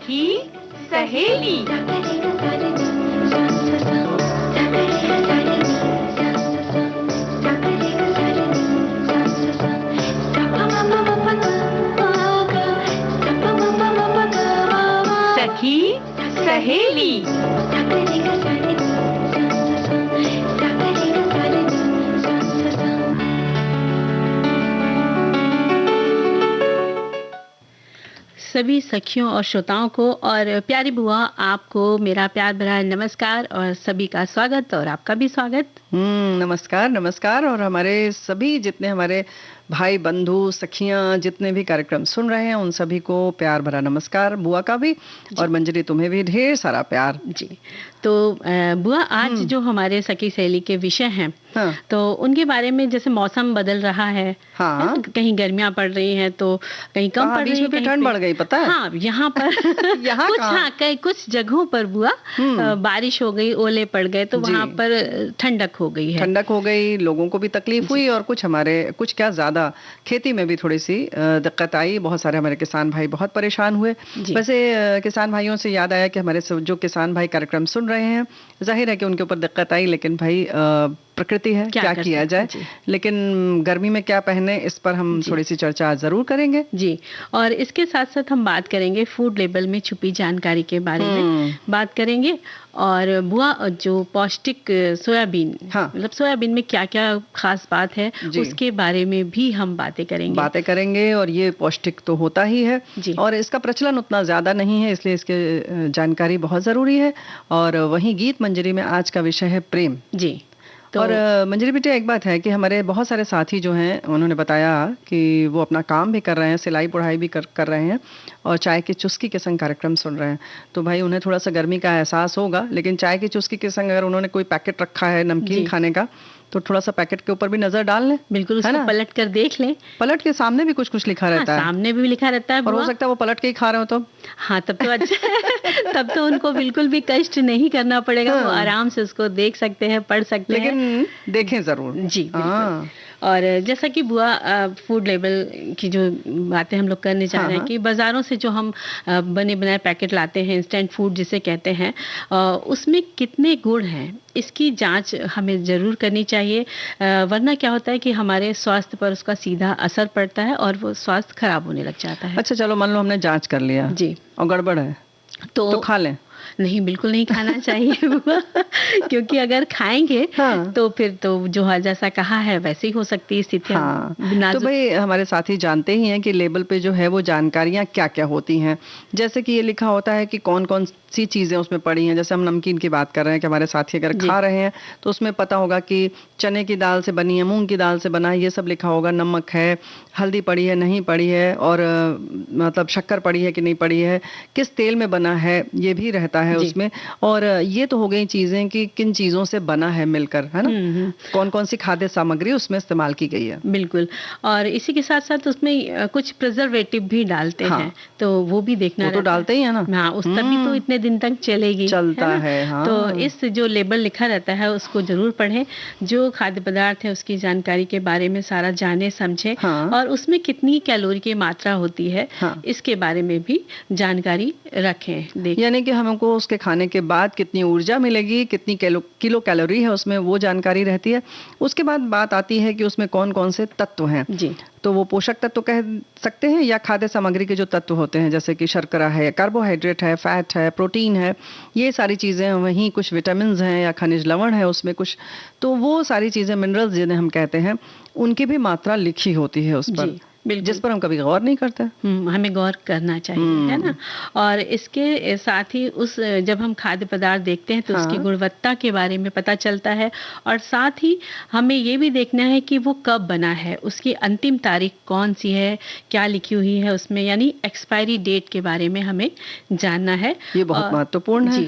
सखी सहेली। सखी सहेली। सभी सखियों और श्रोताओं को और प्यारी बुआ आपको मेरा प्यार भरा नमस्कार और सभी का स्वागत और आपका भी स्वागत। नमस्कार नमस्कार। और हमारे सभी जितने हमारे भाई बंधु सखियां जितने भी कार्यक्रम सुन रहे हैं उन सभी को प्यार भरा नमस्कार। बुआ का भी और मंजरी तुम्हें भी ढेर सारा प्यार जी। तो बुआ आज जो हमारे सखी सहेली के विषय हैं तो उनके बारे में, जैसे मौसम बदल रहा है, कहीं गर्मियां पड़ रही हैं तो कहीं कम पड़ रही है, कहीं ठंड बढ़ गई, पता है? हाँ, यहाँ पर यहाँ कुछ जगहों पर बुआ बारिश हो गई, ओले पड़ गए तो वहाँ पर ठंडक हो गई है। ठंडक हो गई, लोगों को भी तकलीफ हुई और कुछ क्या ज्यादा खेती में भी थोड़ी सी दिक्कत आई। बहुत सारे हमारे किसान भाई बहुत परेशान हुए। वैसे किसान भाइयों से याद आया कि हमारे जो किसान भाई कार्यक्रम सुन रहे हैं, जाहिर है कि उनके ऊपर दिक्कत आई, लेकिन भाई प्रकृति है, क्या किया जाए। लेकिन गर्मी में क्या पहने, इस पर हम थोड़ी सी चर्चा जरूर करेंगे जी। और इसके साथ साथ हम बात करेंगे फूड लेबल में छुपी जानकारी के बारे में बात करेंगे। और बुआ जो पौष्टिक सोयाबीन, मतलब सोयाबीन में क्या क्या खास बात है उसके बारे में भी हम बातें करेंगे। और ये पौष्टिक तो होता ही है और इसका प्रचलन उतना ज्यादा नहीं है, इसलिए इसके जानकारी बहुत जरूरी है। और वहीं गीत मंजरी में आज का विषय है प्रेम जी। और मंजरी बेटे, एक बात है कि हमारे बहुत सारे साथी जो हैं उन्होंने बताया कि वो अपना काम भी कर रहे हैं, सिलाई बुढ़ाई भी कर रहे हैं और चाय की चुस्की के संग कार्यक्रम सुन रहे हैं। तो भाई उन्हें थोड़ा सा गर्मी का एहसास होगा, लेकिन चाय की चुस्की के संग अगर उन्होंने कोई पैकेट रखा है नमकीन खाने का तो थोड़ा सा पैकेट के ऊपर भी नजर डाल लें। बिल्कुल, उसको पलट कर देख लें। पलट के सामने भी कुछ लिखा रहता है। सामने भी लिखा रहता है और हो सकता है वो पलट के ही खा रहे हो तो हाँ, तब तो अच्छा तब तो उनको बिल्कुल भी कष्ट नहीं करना पड़ेगा। वो आराम से उसको देख सकते हैं, पढ़ सकते हैं, लेकिन देखें जरूर जी। और जैसा कि बुआ फूड लेबल की जो बातें हम लोग करने जा रहे हैं कि बाज़ारों से जो हम बने बनाए पैकेट लाते हैं, इंस्टेंट फूड जिसे कहते हैं, उसमें कितने गुण हैं इसकी जांच हमें ज़रूर करनी चाहिए। वरना क्या होता है कि हमारे स्वास्थ्य पर उसका सीधा असर पड़ता है और वो स्वास्थ्य खराब होने लग जाता है। अच्छा, चलो मान लो हमने जांच कर लिया जी और गड़बड़ है तो खा लें? नहीं, बिल्कुल नहीं खाना चाहिए बुआ क्योंकि अगर खाएंगे तो फिर तो जो जैसा कहा है वैसे ही हो सकती है स्थितियां। तो भाई हमारे साथी जानते ही हैं कि लेबल पे जो है वो जानकारियां क्या क्या होती हैं। जैसे कि ये लिखा होता है कि कौन कौन सी चीजें उसमें पड़ी हैं। जैसे हम नमकीन की बात कर रहे हैं कि हमारे साथी अगर खा रहे हैं तो उसमें पता होगा कि चने की दाल से बनी है, मूंग की दाल से बना है, ये सब लिखा होगा। नमक है, हल्दी पड़ी है नहीं पड़ी है, और मतलब शक्कर पड़ी है कि नहीं पड़ी है, किस तेल में बना है ये भी रहता है उसमें। और ये तो हो गई चीजें कि किन चीजों से बना है मिलकर, है ना, कौन कौन सी खाद्य सामग्री उसमें इस्तेमाल की गई है। बिल्कुल। और इसी के साथ साथ उसमें कुछ प्रिजर्वेटिव भी डालते हैं तो वो भी देखना तो डालते ही है ना। हाँ, उस तभी तो इतने दिन तक चलता है। तो इस जो लेबल लिखा रहता है उसको जरूर पढ़ें। जो खाद्य पदार्थ है उसकी जानकारी के बारे में सारा जाने समझे और उसमें कितनी कैलोरी की मात्रा होती है इसके बारे में भी जानकारी रखें। यानी कि हमको उसके खाने के बाद कितनी ऊर्जा मिलेगी, कितनी किलो कैलोरी है उसमें, वो जानकारी रहती है। उसके बाद बात आती है कि उसमें कौन कौन से तत्व हैं जी। तो वो पोषक तत्व कह सकते हैं या खाद्य सामग्री के जो तत्व होते हैं, जैसे कि शर्करा है, कार्बोहाइड्रेट है, फैट है, प्रोटीन है, ये सारी चीज़ें। वहीं कुछ विटामिन हैं या खनिज लवण है उसमें कुछ, तो वो सारी चीज़ें मिनरल्स जिन्हें हम कहते हैं उनकी भी मात्रा लिखी होती है उस पर, जिस पर हम कभी गौर नहीं करते। हमें गौर करना चाहिए, है ना। और इसके साथ ही जब हम खाद्य पदार्थ देखते हैं तो उसकी गुणवत्ता के बारे में पता चलता है। और साथ ही हमें ये भी देखना है कि वो कब बना है, उसकी अंतिम तारीख कौन सी है, क्या लिखी हुई है उसमें, यानी एक्सपायरी डेट के बारे में हमें जानना है। ये बहुत महत्वपूर्ण है जी।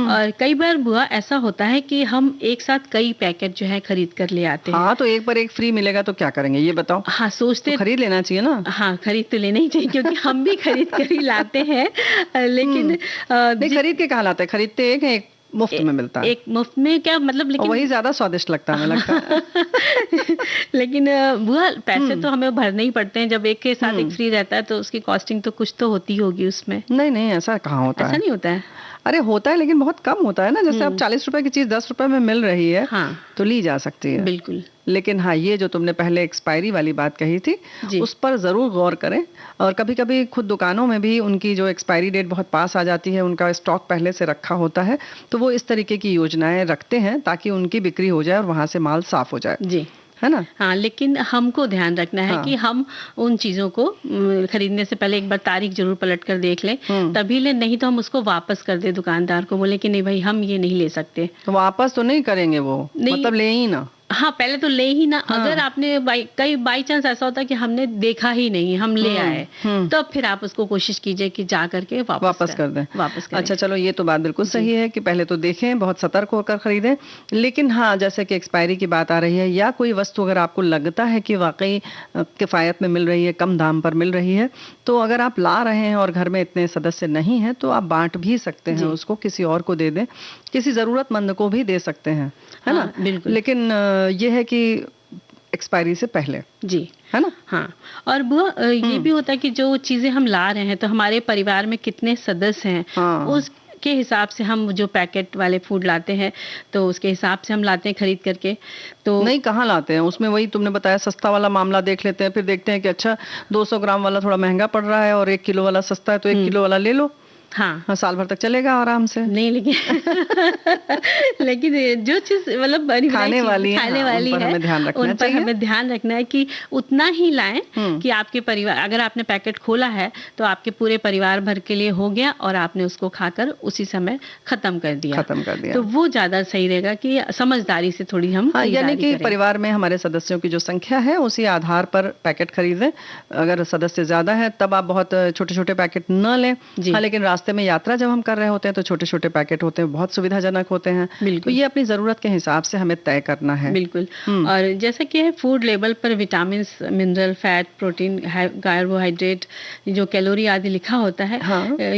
और कई बार बुआ ऐसा होता है कि हम एक साथ कई पैकेट जो है खरीद कर ले आते हैं। तो एक पर एक फ्री मिलेगा तो क्या करेंगे ये बताओ। सोचते तो खरीद लेना चाहिए ना। हाँ, खरीद तो लेना ही चाहिए क्योंकि हम भी खरीद कर ही लाते हैं। लेकिन खरीद के कहाँ लाते हैं, खरीदते एक मुफ्त में मिलता है। एक मुफ्त में क्या मतलब, लेकिन वही ज्यादा स्वादिष्ट लगता है, हमें लगता है। लेकिन बुआ पैसे तो हमें भरने ही पड़ते हैं। जब एक के साथ एक फ्री रहता है तो उसकी कॉस्टिंग तो कुछ तो होती होगी उसमें। नहीं नहीं, ऐसा कहाँ होता है, ऐसा नहीं होता है। अरे होता है लेकिन बहुत कम होता है ना। जैसे अब 40 रुपए की चीज 10 रुपए में मिल रही है, हाँ, तो ली जा सकती है बिल्कुल। लेकिन हाँ, ये जो तुमने पहले एक्सपायरी वाली बात कही थी, उस पर जरूर गौर करें। और कभी कभी खुद दुकानों में भी उनकी जो एक्सपायरी डेट बहुत पास आ जाती है, उनका स्टॉक पहले से रखा होता है, तो वो इस तरीके की योजनाएं रखते हैं ताकि उनकी बिक्री हो जाए और वहां से माल साफ हो जाए जी, है ना। हाँ, लेकिन हमको ध्यान रखना है कि हम उन चीजों को खरीदने से पहले एक बार तारीख जरूर पलट कर देख लें, तभी ले, नहीं तो हम उसको वापस कर दे, दुकानदार को बोले कि नहीं भाई हम ये नहीं ले सकते। तो वापस तो नहीं करेंगे वो, मतलब ले ही ना। हाँ, पहले तो ले ही ना। अगर आपने कई बाई चांस ऐसा होता है कि हमने देखा ही नहीं, हम ले आए, तो फिर आप उसको कोशिश कीजिए कि जा करके वापस कर दें, वापस करें। अच्छा चलो, ये तो बात बिल्कुल सही है कि पहले तो देखें, बहुत सतर्क होकर खरीदें। लेकिन हाँ, जैसे कि एक्सपायरी की बात आ रही है, या कोई वस्तु अगर आपको लगता है कि वाकई किफायत में मिल रही है, कम दाम पर मिल रही है, तो अगर आप ला रहे हैं और घर में इतने सदस्य नहीं हैं, तो आप बांट भी सकते हैं उसको, किसी और को दे दें, किसी जरूरतमंद को भी दे सकते हैं, है ना। बिल्कुल। लेकिन ये है कि एक्सपायरी से पहले, जी, है ना। हाँ, और बुआ ये भी होता है कि जो चीजें हम ला रहे हैं, तो हमारे परिवार में कितने सदस्य हैं, उस के हिसाब से हम जो पैकेट वाले फूड लाते हैं, तो उसके हिसाब से हम लाते हैं खरीद करके। तो नहीं, कहाँ लाते हैं उसमें, वही तुमने बताया सस्ता वाला मामला देख लेते हैं, फिर देखते हैं कि अच्छा 200 ग्राम वाला थोड़ा महंगा पड़ रहा है और 1 किलो वाला सस्ता है, तो 1 किलो वाला ले लो। हाँ, साल भर तक चलेगा आराम से। नहीं, लेकिन जो चीज मतलब खाने वाली है, उन पर हमें ध्यान रखना है कि उतना ही लाएं कि आपके परिवार, अगर आपने पैकेट खोला है तो आपके पूरे परिवार भर के लिए हो गया और आपने उसको खाकर उसी समय खत्म कर दिया, तो वो ज्यादा सही रहेगा कि समझदारी से थोड़ी हम यानी कि परिवार में हमारे सदस्यों की जो संख्या है उसी आधार पर पैकेट खरीदें। अगर सदस्य ज्यादा है तब आप बहुत छोटे छोटे पैकेट न लें। हाँ, लेकिन रास्ते में यात्रा जब हम कर रहे होते हैं तो छोटे छोटे पैकेट होते हैं, बहुत सुविधाजनक होते हैं। तो ये अपनी जरूरत के हिसाब से हमें तय करना है। बिल्कुल। और जैसा कि है फूड लेबल पर vitamin, mineral, fat, protein, carbohydrate, जो कैलोरी आदि लिखा होता है,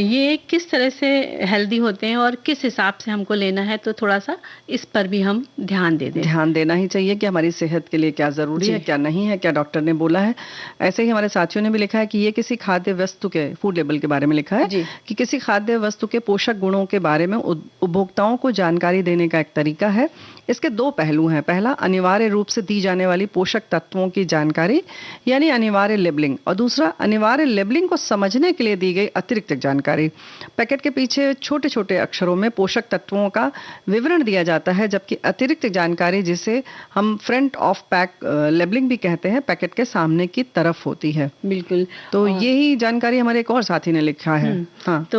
ये किस तरह से हेल्दी होते हैं और किस हिसाब से हमको लेना है, तो थोड़ा सा इस पर भी हम ध्यान दे दें। ध्यान देना ही चाहिए कि हमारी सेहत के लिए क्या जरूरी है, क्या नहीं है, क्या डॉक्टर ने बोला है। ऐसे ही हमारे साथियों ने भी लिखा है कि ये किसी खाद्य वस्तु के फूड लेबल के बारे में लिखा है कि किसी खाद्य वस्तु के पोषक गुणों के बारे में उपभोक्ताओं को जानकारी देने का एक तरीका है। इसके 2 पहलू हैं। पहला, अनिवार्य रूप से दी जाने वाली पोषक तत्वों की जानकारी, यानी अनिवार्य लेबलिंग, और दूसरा, अनिवार्य लेबलिंग को समझने के लिए दी गई अतिरिक्त जानकारी। पैकेट के पीछे छोटे छोटे अक्षरों में पोषक तत्वों का विवरण दिया जाता है, जबकि अतिरिक्त जानकारी, जिसे हम फ्रंट ऑफ पैक लेबलिंग भी कहते हैं, पैकेट के सामने की तरफ होती है। बिल्कुल। तो यही जानकारी हमारे एक और साथी ने लिखा है। हाँ, तो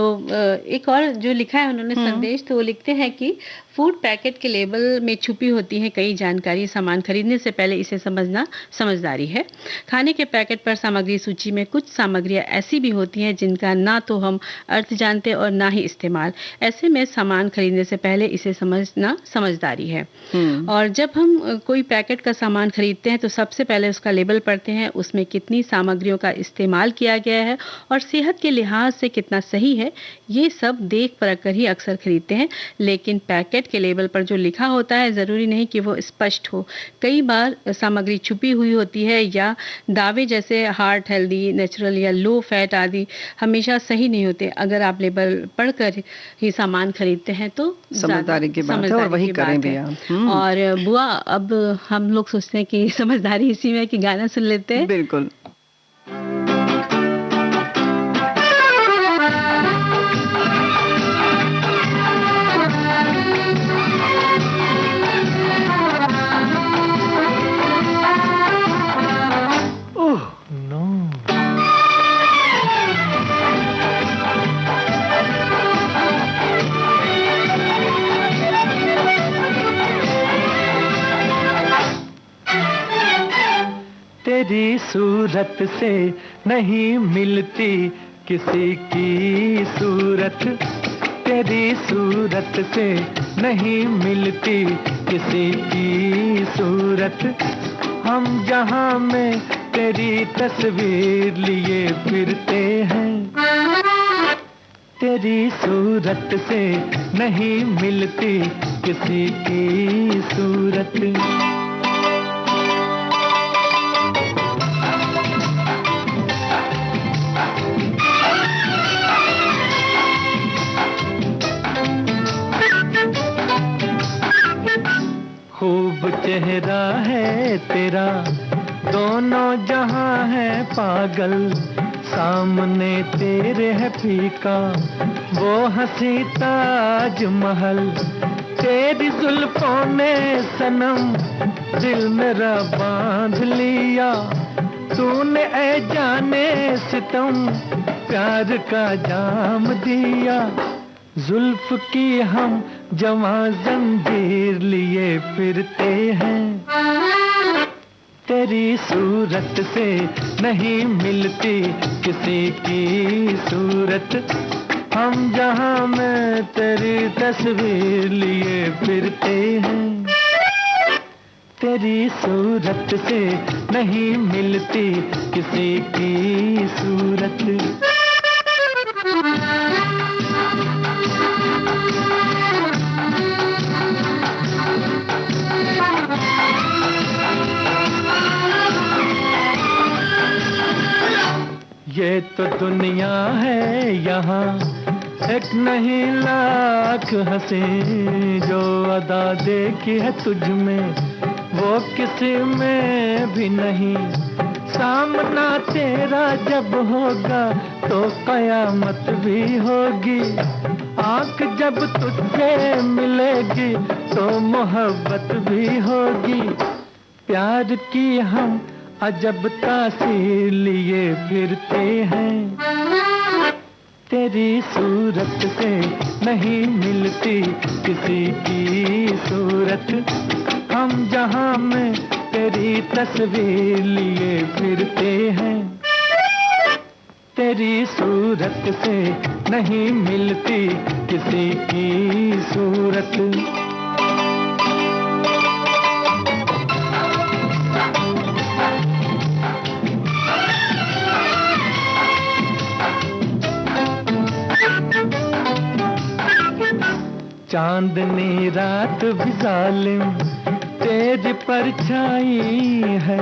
एक और जो लिखा है उन्होंने संदेश, तो वो लिखते हैं कि फूड पैकेट के लेबल में छुपी होती है कई जानकारी, सामान खरीदने से पहले इसे समझना समझदारी है। खाने के पैकेट पर सामग्री सूची में कुछ सामग्रियां ऐसी भी होती हैं जिनका ना तो हम अर्थ जानते और ना ही इस्तेमाल। ऐसे में सामान खरीदने से पहले इसे समझना समझदारी है। और जब हम कोई पैकेट का सामान खरीदते हैं तो सबसे पहले उसका लेबल पढ़ते हैं, उसमें कितनी सामग्रियों का इस्तेमाल किया गया है और सेहत के लिहाज से कितना सही है, ये सब देख परख कर ही अक्सर खरीदते हैं। लेकिन पैकेट के लेबल पर जो लिखा होता है जरूरी नहीं कि वो स्पष्ट हो। कई बार सामग्री छुपी हुई होती है या दावे जैसे हार्ट हेल्दी, नेचुरल या लो फैट आदि हमेशा सही नहीं होते। अगर आप लेबल पढ़कर ही सामान खरीदते हैं तो समझदारी की बात है और वही करें भी आप। और बुआ, अब हम लोग सोचते हैं कि समझदारी इसी में कि गाना सुन लेते हैं। बिल्कुल। तेरी सूरत से नहीं मिलती किसी की सूरत, तेरी सूरत से नहीं मिलती किसी की सूरत। हम जहां में तेरी तस्वीर लिए फिरते हैं, तेरी सूरत से नहीं मिलती किसी की सूरत। खूब चेहरा है तेरा, दोनों जहां है पागल, सामने तेरे है फीका वो हंसी ताज महल। तेरी जुल्फों ने सनम दिल मेरा बांध लिया, तूने ऐ जाने सितम प्यार का जाम दिया। जुल्फ की हम जवां जंजीर लिए फिरते हैं, तेरी सूरत से नहीं मिलती किसी की सूरत। हम जहां में तेरी तस्वीर लिए फिरते हैं, तेरी सूरत से नहीं मिलती किसी की सूरत। ये तो दुनिया है यहाँ एक नहीं लाख हंसी, जो अदा देखी है तुझ में वो किसी में भी नहीं। सामना तेरा जब होगा तो कयामत भी होगी, आंख जब तुझसे मिलेगी तो मोहब्बत भी होगी। प्यार की हम अजब तासीर लिए फिरते हैं, तेरी सूरत से नहीं मिलती किसी की सूरत। हम जहां में तेरी तस्वीर लिए फिरते हैं, तेरी सूरत से नहीं मिलती किसी की सूरत। चांदनी रात भी जालिम तेरी परछाई है,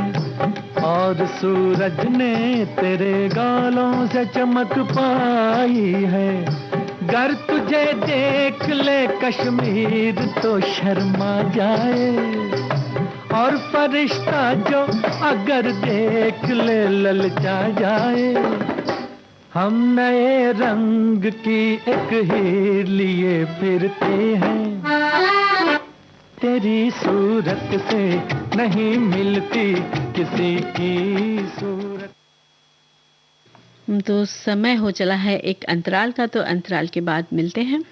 और सूरज ने तेरे गालों से चमक पाई है। गर तुझे देख ले कश्मीर तो शर्मा जाए, और फरिश्ता जो अगर देख ले ललचा जाए। हम नए रंग की एक हीर लिए फिरते हैं, तेरी सूरत से नहीं मिलती किसी की सूरत। तो समय हो चला है एक अंतराल का, तो अंतराल के बाद मिलते हैं।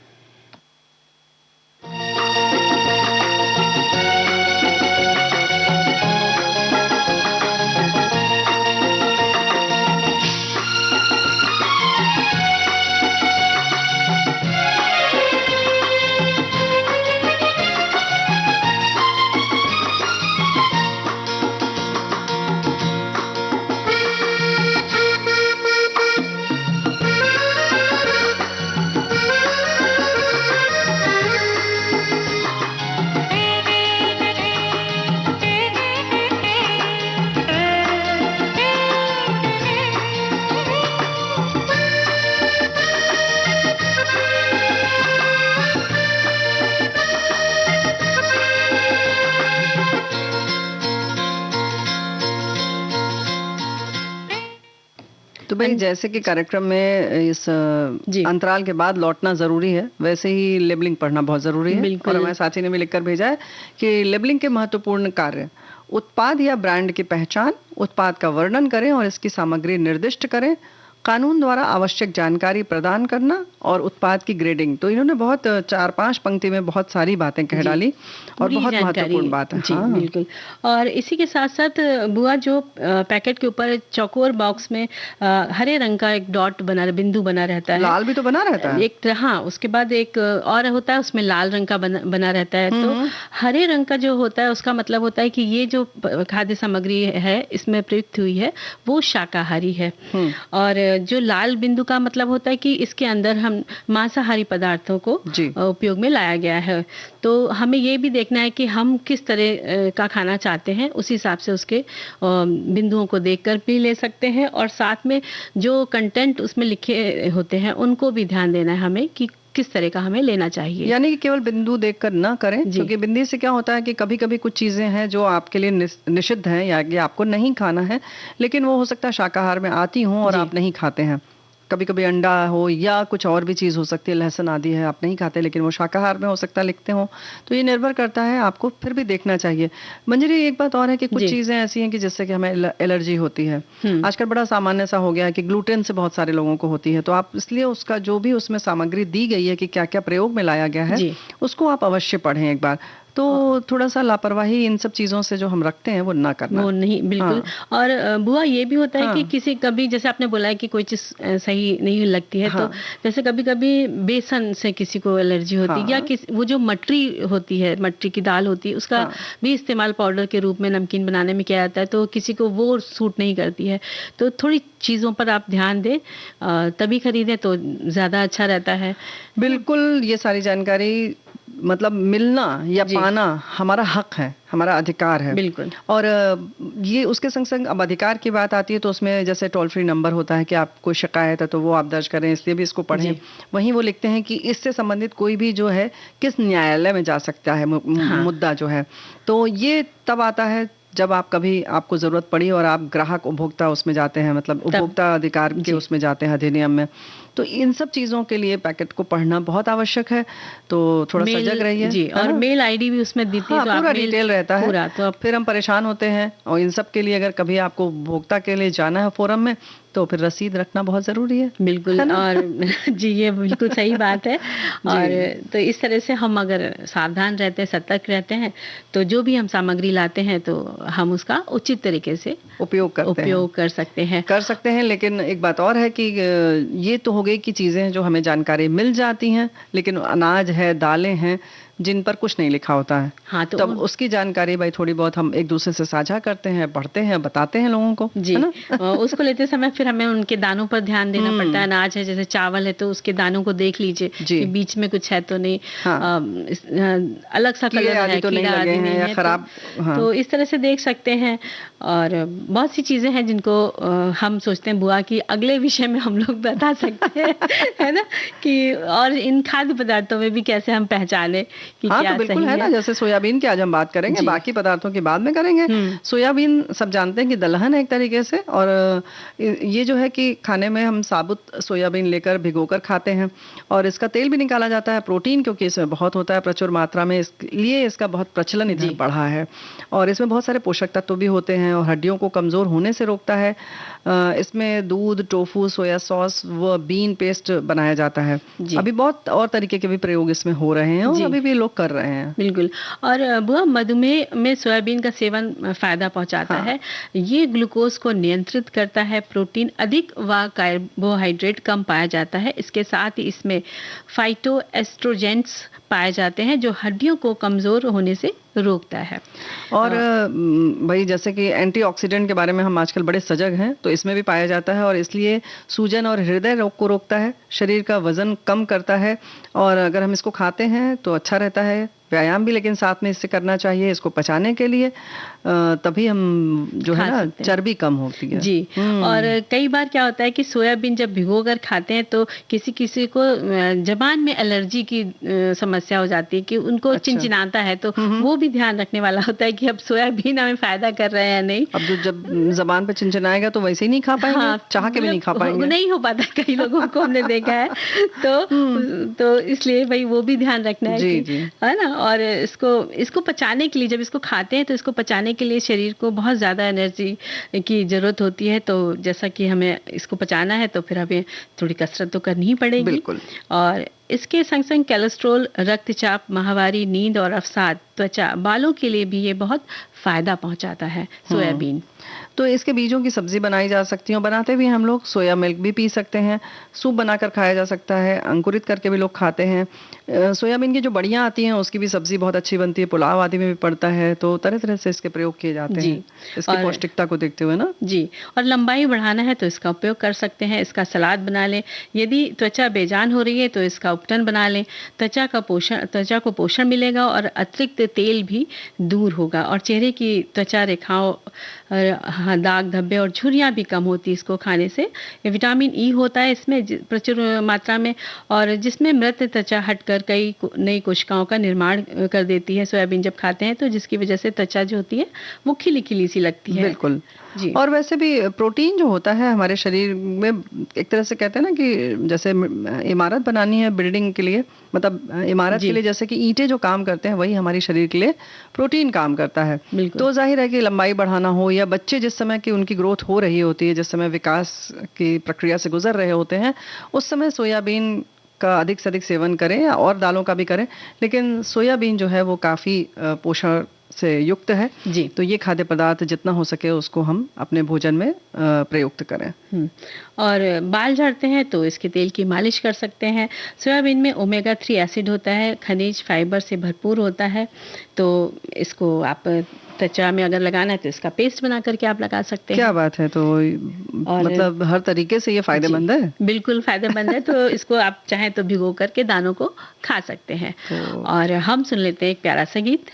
तो भाई जैसे कि कार्यक्रम में इस अंतराल के बाद लौटना जरूरी है, वैसे ही लेबलिंग पढ़ना बहुत जरूरी है। और हमारे साथी ने भी लिखकर भेजा है कि लेबलिंग के महत्वपूर्ण कार्य: उत्पाद या ब्रांड की पहचान, उत्पाद का वर्णन करें और इसकी सामग्री निर्दिष्ट करें, कानून द्वारा आवश्यक जानकारी प्रदान करना और उत्पाद की ग्रेडिंग। तो इन्होंने बहुत 4-5 पंक्ति में बहुत सारी बातें कह डाली और बहुत महत्वपूर्ण बात है। जी हाँ। बिल्कुल। और इसी के साथ साथ बुआ जो पैकेट के ऊपर चौकोर बॉक्स में हरे रंग का एक डॉट बना, बिंदु बना रहता है, लाल भी तो बना रहता है एक, हाँ, उसके बाद एक और होता है उसमें लाल रंग का बना रहता है। तो हरे रंग का जो होता है उसका मतलब होता है कि ये जो खाद्य सामग्री है इसमें प्रयुक्त हुई है वो शाकाहारी है। और जो लाल बिंदु का मतलब होता है कि इसके अंदर हम मांसाहारी पदार्थों को उपयोग में लाया गया है। तो हमें ये भी देखना है कि हम किस तरह का खाना चाहते हैं, उस हिसाब से उसके बिंदुओं को देखकर भी ले सकते हैं, और साथ में जो कंटेंट उसमें लिखे होते हैं उनको भी ध्यान देना है हमें कि किस तरह का हमें लेना चाहिए। यानी कि केवल बिंदु देखकर ना करें, क्योंकि बिंदी से क्या होता है कि कभी कभी कुछ चीजें हैं जो आपके लिए निषिद्ध हैं या कि आपको नहीं खाना है, लेकिन वो हो सकता है शाकाहार में आती हों और आप नहीं खाते हैं। कभी कभी अंडा हो या कुछ और भी चीज़ हो सकती है, लहसुन आदि है, आप नहीं खाते लेकिन वो शाकाहार में हो सकता है लिखते हो, तो ये निर्भर करता है, आपको फिर भी देखना चाहिए। मंजरी, एक बात और है कि कुछ चीज़ें ऐसी हैं कि जिससे कि हमें एलर्जी होती है। आजकल बड़ा सामान्य सा हो गया है कि ग्लूटेन से बहुत सारे लोगों को होती है, तो आप इसलिए उसका जो भी उसमें सामग्री दी गई है कि क्या क्या प्रयोग में लाया गया है, उसको आप अवश्य पढ़ें एक बार। तो थोड़ा सा लापरवाही इन सब चीजों से जो हम रखते हैं वो ना करना, वो नहीं, बिल्कुल। और बुआ ये भी होता है कि किसी कभी, जैसे आपने बोला है कि कोई चीज सही नहीं लगती है, तो जैसे कभी कभी बेसन से किसी को एलर्जी होती है, या वो जो मटरी होती है, मटरी की दाल होती है, उसका भी इस्तेमाल पाउडर के रूप में नमकीन बनाने में किया जाता है, तो किसी को वो सूट नहीं करती है। तो थोड़ी चीजों पर आप ध्यान दें, तभी खरीदें तो ज्यादा अच्छा रहता है। बिल्कुल, ये सारी जानकारी मतलब मिलना या पाना हमारा हक है, हमारा अधिकार है। बिल्कुल। और ये उसके संग संग अब अधिकार की बात आती है तो उसमें जैसे टोल फ्री नंबर होता है कि आप कोई शिकायत है तो वो आप दर्ज करें, इसलिए भी इसको पढ़ें। वहीं वो लिखते हैं कि इससे संबंधित कोई भी जो है किस न्यायालय में जा सकता है मुद्दा जो है। तो ये तब आता है जब आप कभी आपको जरूरत पड़ी और आप ग्राहक उपभोक्ता उसमें जाते हैं, मतलब उपभोक्ता अधिकार के उसमें जाते हैं, अधिनियम में। तो इन सब चीजों के लिए पैकेट को पढ़ना बहुत आवश्यक है, तो थोड़ा सजग रहिए। जी, और मेल आईडी भी उसमें देती है, तो पूरा डिटेल रहता है पूरा, तो फिर हम परेशान होते हैं। और इन सब के लिए अगर कभी आपको उपभोक्ता के लिए जाना है फोरम में, तो फिर रसीद रखना बहुत जरूरी है। बिल्कुल, और जी ये बिल्कुल सही बात है। और तो इस तरह से हम अगर सावधान रहते हैं, सतर्क रहते हैं, तो जो भी हम सामग्री लाते हैं तो हम उसका उचित तरीके से उपयोग कर सकते हैं। लेकिन एक बात और है कि ये तो हो गई कि चीजें जो हमें जानकारी मिल जाती हैं, लेकिन अनाज है, दालें हैं जिन पर कुछ नहीं लिखा होता है, हाँ, तो तब उसकी जानकारी भाई थोड़ी बहुत हम एक दूसरे से साझा करते हैं, पढ़ते हैं, बताते हैं लोगों को, जी, है ना? उसको लेते समय फिर हमें उनके दानों पर ध्यान देना पड़ता है। अनाज है, जैसे चावल है, तो उसके दानों को देख लीजिए कि बीच में कुछ है तो नहीं, अलग सा कलर है, तो नहीं लगे हैं या खराब, तो इस तरह से देख सकते हैं। और बहुत सी चीजें हैं जिनको हम सोचते हैं बुआ की अगले विषय में हम लोग बता सकते हैं, है ना, कि और इन खाद्य पदार्थों में भी कैसे हम पहचाने कि क्या तो बिल्कुल है ना। जैसे सोयाबीन की आज हम बात करेंगे, बाकी पदार्थों की बाद में करेंगे। सोयाबीन सब जानते हैं कि दलहन है एक तरीके से, और ये जो है कि खाने में हम साबुत सोयाबीन लेकर भिगोकर खाते हैं, और इसका तेल भी निकाला जाता है, प्रोटीन क्योंकि इसमें बहुत होता है प्रचुर मात्रा में, इसलिए इसका बहुत प्रचलन इधर बढ़ा है। और इसमें बहुत सारे पोषक तत्व भी होते हैं और हड्डियों को कमजोर होने से रोकता है। इसमें दूध, टोफू, सोया सॉस व बीन पेस्ट बनाया जाता है। अभी बहुत और तरीके के भी प्रयोग इसमें हो रहे हैं और अभी भी लोग कर रहे हैं। बिल्कुल। और बुआ, मधुमेह में सोयाबीन का सेवन फायदा पहुंचाता है। ये ग्लूकोज को नियंत्रित करता है, प्रोटीन अधिक व कार्बोहाइड्रेट कम पाया जाता है। इसके साथ ही इसमें फाइटोएस्ट्रोजेंट्स पाए जाते हैं जो हड्डियों को कमजोर होने से रोकता है। और भाई जैसे कि एंटीऑक्सीडेंट के बारे में हम आजकल बड़े सजग हैं, तो इसमें भी पाया जाता है और इसलिए सूजन और हृदय रोग को रोकता है, शरीर का वजन कम करता है। और अगर हम इसको खाते हैं तो अच्छा रहता है। व्यायाम भी लेकिन साथ में इससे करना चाहिए, इसको पचाने के लिए, तभी हम जो है ना चर्बी कम होती है। जी। और कई बार क्या होता है कि सोयाबीन जब भिगोकर खाते हैं तो किसी किसी को जबान में एलर्जी की समस्या हो जाती है कि उनको चिनचिनाता है, तो वो भी ध्यान रखने वाला होता है कि अब सोयाबीन हमें फायदा कर रहे हैं नहीं। अब जब जबान पे चिनचिनाएगा तो वैसे ही नहीं खा पाएंगे, चाह के भी नहीं खा पाएंगे, नहीं हो पाता कई लोगों को, हमने देखा है। तो इसलिए भाई वो भी ध्यान रखना है, है ना। और इसको पचाने के लिए, जब इसको खाते हैं तो इसको पचाने के लिए शरीर को बहुत ज़्यादा एनर्जी की ज़रूरत होती है। तो जैसा कि हमें इसको पचाना है तो फिर हमें थोड़ी कसरत तो करनी ही पड़ेगी। बिल्कुल। और इसके संग संग कोलेस्ट्रॉल, रक्तचाप, माहवारी, नींद और अवसाद, त्वचा, बालों के लिए भी ये बहुत फायदा पहुंचाता है सोयाबीन। तो इसके बीजों की सब्जी बनाई जा सकती है और बनाते भी हम लोग। सोया मिल्क भी पी सकते हैं, सूप बनाकर खाया जा सकता है, अंकुरित करके भी लोग खाते हैं। सोयाबीन की जो बड़ियाँ आती हैं उसकी भी सब्जी बहुत अच्छी बनती है, पुलाव आदि में भी पड़ता है। तो तरह तरह से इसके प्रयोग किए जाते जी। हैं इसकी और पौष्टिकता को देखते हुए ना। जी, और लंबाई बढ़ाना है तो इसका उपयोग कर सकते हैं। इसका सलाद बना लें। यदि त्वचा बेजान हो रही है तो इसका उपटन बना लें। त्वचा को पोषण मिलेगा और अतिरिक्त तेल भी दूर होगा और चेहरे की त्वचा रेखाओं, दाग धब्बे और झुर्रियाँ भी कम होती है इसको खाने से। विटामिन ई होता है इसमें प्रचुर मात्रा में, और जिसमें मृत त्वचा हटकर कई नई कोशिकाओं का निर्माण कर देती है सोयाबीन जब खाते हैं तो, जिसकी वजह से त्वचा जो होती है वो खिली खिली सी लगती है। बिल्कुल जी। और वैसे भी प्रोटीन जो होता है हमारे शरीर में, एक तरह से कहते हैं ना कि जैसे इमारत बनानी है बिल्डिंग के लिए, मतलब इमारत के लिए जैसे कि ईंटें जो काम करते हैं वही हमारी शरीर के लिए प्रोटीन काम करता है। तो जाहिर है कि लंबाई बढ़ाना हो या बच्चे जिस समय की उनकी ग्रोथ हो रही होती है, जिस समय विकास की प्रक्रिया से गुजर रहे होते हैं, उस समय सोयाबीन का अधिक से अधिक सेवन करें या और दालों का भी करें, लेकिन सोयाबीन जो है वो काफ़ी पोषण से युक्त है। जी। तो ये खाद्य पदार्थ जितना हो सके उसको हम अपने भोजन में प्रयुक्त करें। और बाल झड़ते हैं तो इसके तेल की मालिश कर सकते हैं। सोयाबीन में ओमेगा 3 एसिड होता है, खनिज फाइबर से भरपूर होता है। तो इसको आप त्वचा में अगर लगाना है तो इसका पेस्ट बना करके आप लगा सकते हैं। क्या बात है। तो मतलब हर तरीके से ये फायदेमंद है। बिल्कुल फायदेमंद है। तो इसको आप चाहें तो भिगो करके दानों को खा सकते हैं। और हम सुन लेते हैं एक प्यारा सा गीत।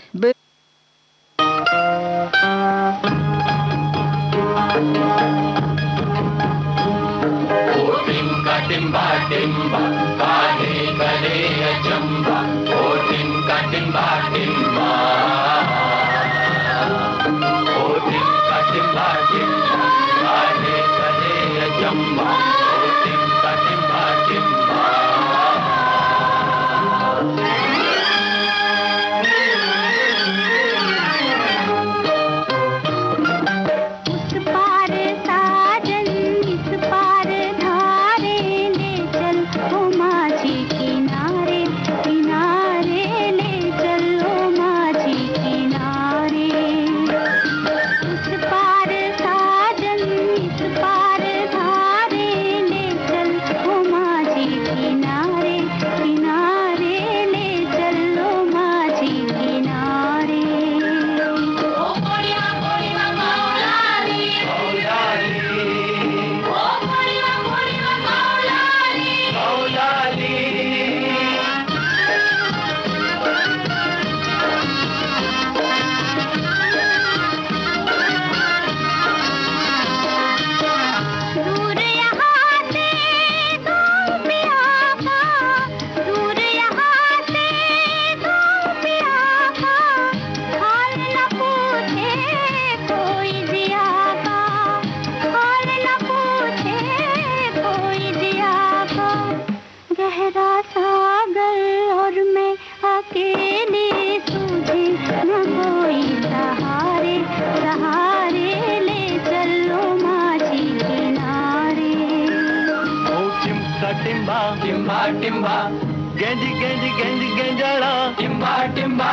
टिम्बा टिम्बा काहे करे अचंबा, ओ टिम्बा टिम्बा टिम्बा, ओ टिम्बा टिम्बा टिम्बा काहे करे अचंबा, ओ टिम्बा टिम्बा टिम्बा। टिम्बा टिम्बा गेंजी गेंजी गेंजी गेंजड़ा टिम्बा टिम्बा।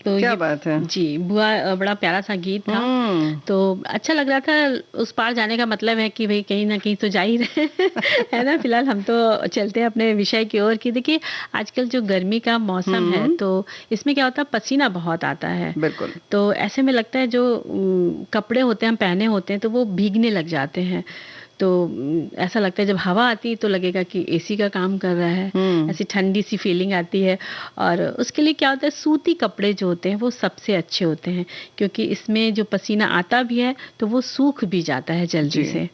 तो क्या ये बात है। जी बुआ बड़ा प्यारा सा गीत था। तो अच्छा लग रहा था। उस पार जाने का मतलब है कि भाई कहीं ना कहीं तो जा ही रहे है ना। फिलहाल हम तो चलते हैं अपने विषय की ओर कि देखिए आजकल जो गर्मी का मौसम है तो इसमें क्या होता है, पसीना बहुत आता है। बिल्कुल। तो ऐसे में लगता है जो कपड़े होते हैं हम पहने होते हैं तो वो भीगने लग जाते हैं। तो ऐसा लगता है जब हवा आती है तो लगेगा कि एसी का काम कर रहा है, ऐसी ठंडी सी फीलिंग आती है। और उसके लिए क्या होता है, सूती कपड़े जो होते हैं वो सबसे अच्छे होते हैं, क्योंकि इसमें जो पसीना आता भी है तो वो सूख भी जाता है जल्दी से।